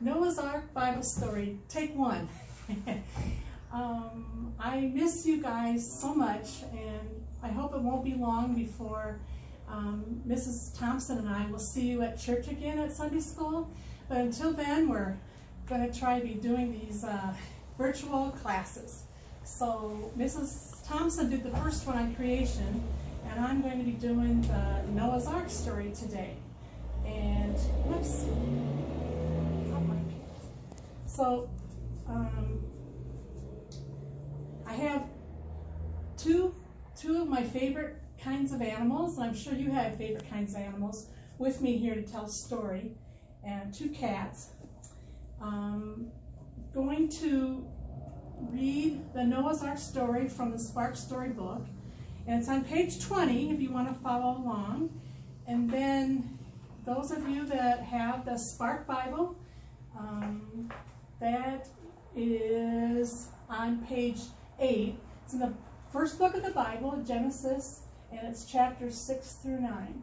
Noah's Ark Bible Story, take one. I miss you guys so much, and I hope it won't be long before Mrs. Thompson and I will see you at church again at Sunday school. But until then, we're going to try to be doing these virtual classes. So Mrs. Thompson did the first one on creation, and I'm going to be doing the Noah's Ark story today. And whoops. So I have two of my favorite kinds of animals, and I'm sure you have favorite kinds of animals with me here to tell a story, and two cats. Going to read the Noah's Ark story from the Spark Storybook, and it's on page 20 if you want to follow along. And then those of you that have the Spark Bible, that is on page 8. It's in the first book of the Bible, Genesis, and it's chapters 6 through 9.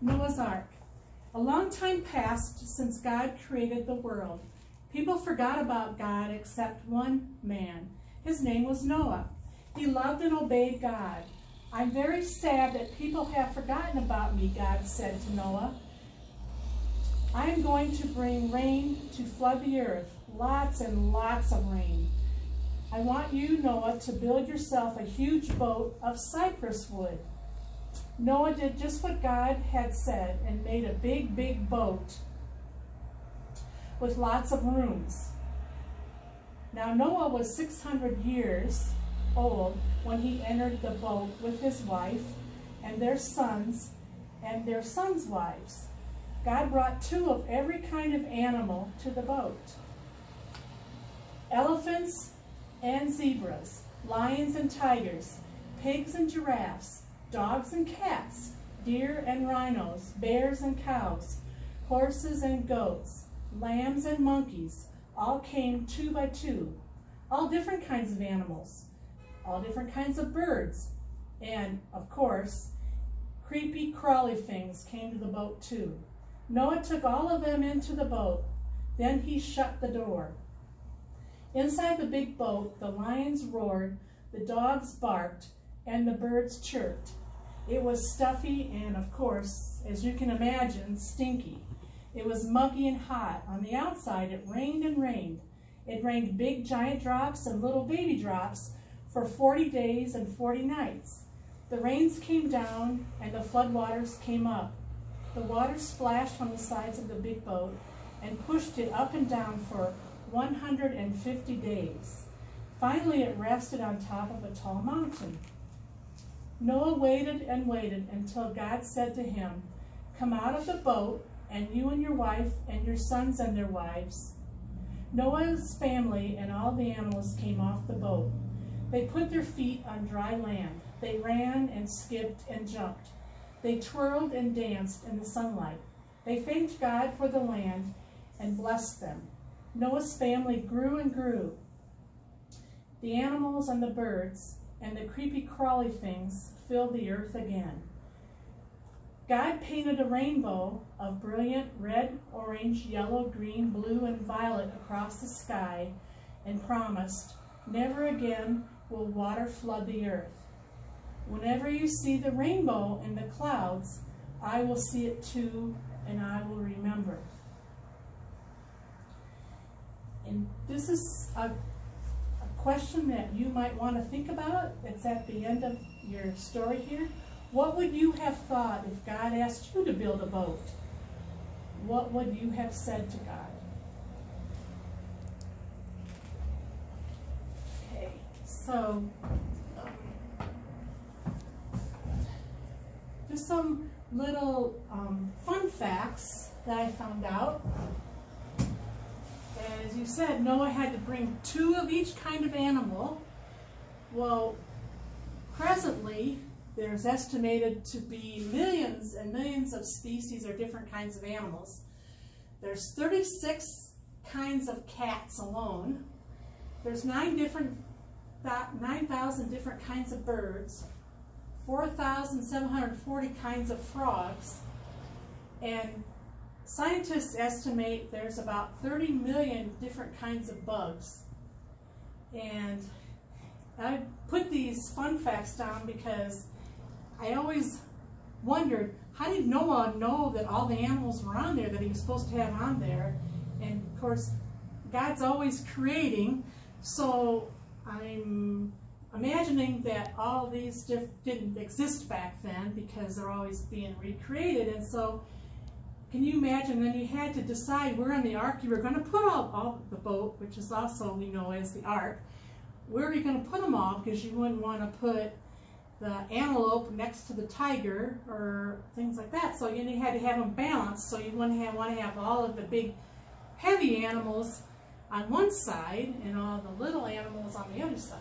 Noah's Ark. A long time passed since God created the world. People forgot about God except one man. His name was Noah. He loved and obeyed God. I'm very sad that people have forgotten about me, God said to Noah. I am going to bring rain to flood the earth, lots and lots of rain. I want you, Noah, to build yourself a huge boat of cypress wood. Noah did just what God had said and made a big, big boat with lots of rooms. Now Noah was 600 years old when he entered the boat with his wife and their sons and their sons' wives. God brought 2 of every kind of animal to the boat. Elephants and zebras, lions and tigers, pigs and giraffes, dogs and cats, deer and rhinos, bears and cows, horses and goats, lambs and monkeys, all came 2 by 2. All different kinds of animals, all different kinds of birds, and, of course, creepy crawly things came to the boat too. Noah took all of them into the boat. Then he shut the door. Inside the big boat, the lions roared, the dogs barked, and the birds chirped. It was stuffy and, of course, as you can imagine, stinky. It was muggy and hot. On the outside, it rained and rained. It rained big giant drops and little baby drops for 40 days and 40 nights. The rains came down and the floodwaters came up. The water splashed on the sides of the big boat and pushed it up and down for 150 days. Finally, it rested on top of a tall mountain. Noah waited and waited until God said to him, "Come out of the boat, and you and your wife and your sons and their wives." Noah's family and all the animals came off the boat. They put their feet on dry land. They ran and skipped and jumped. They twirled and danced in the sunlight. They thanked God for the land and blessed them. Noah's family grew and grew. The animals and the birds and the creepy crawly things filled the earth again. God painted a rainbow of brilliant red, orange, yellow, green, blue, and violet across the sky and promised, "Never again will water flood the earth. Whenever you see the rainbow in the clouds, I will see it too, and I will remember." And this is a question that you might want to think about. It's at the end of your story here. What would you have thought if God asked you to build a boat? What would you have said to God? Okay, so just some little fun facts that I found out. As you said, Noah had to bring 2 of each kind of animal. Well, presently, there's estimated to be millions and millions of species or different kinds of animals. There's 36 kinds of cats alone. There's 9,000 different kinds of birds, 4,740 kinds of frogs, and scientists estimate there's about 30 million different kinds of bugs. And I put these fun facts down because I always wondered, how did Noah know that all the animals were on there that he was supposed to have on there? And of course, God's always creating, so I'm imagining that all these didn't exist back then because they're always being recreated. And so, can you imagine, then you had to decide where on the ark you were going to put all the boat, which is also we know as the ark. Where are you going to put them all? Because you wouldn't want to put the antelope next to the tiger or things like that. So you had to have them balanced. So you want to have all of the big, heavy animals on one side and all the little animals on the other side.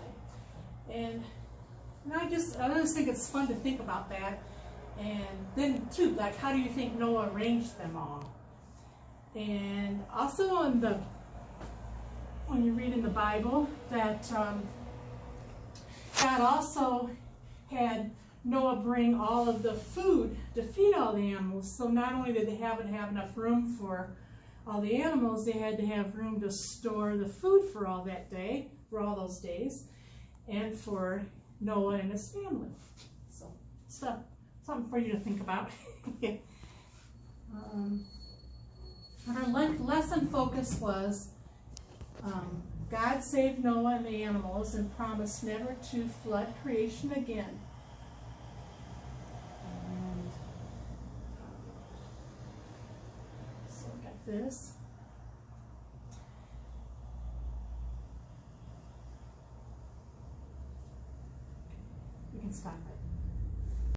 And I just think it's fun to think about that. And then too, like, how do you think Noah arranged them all? And also when you read in the Bible that God also had Noah bring all of the food to feed all the animals. So not only did they have enough room for all the animals, they had to have room to store the food for all that day, for all those days, and for Noah and his family. So something for you to think about. Our lesson focus was God saved Noah and the animals and promised never to flood creation again. And so I got this. We can stop.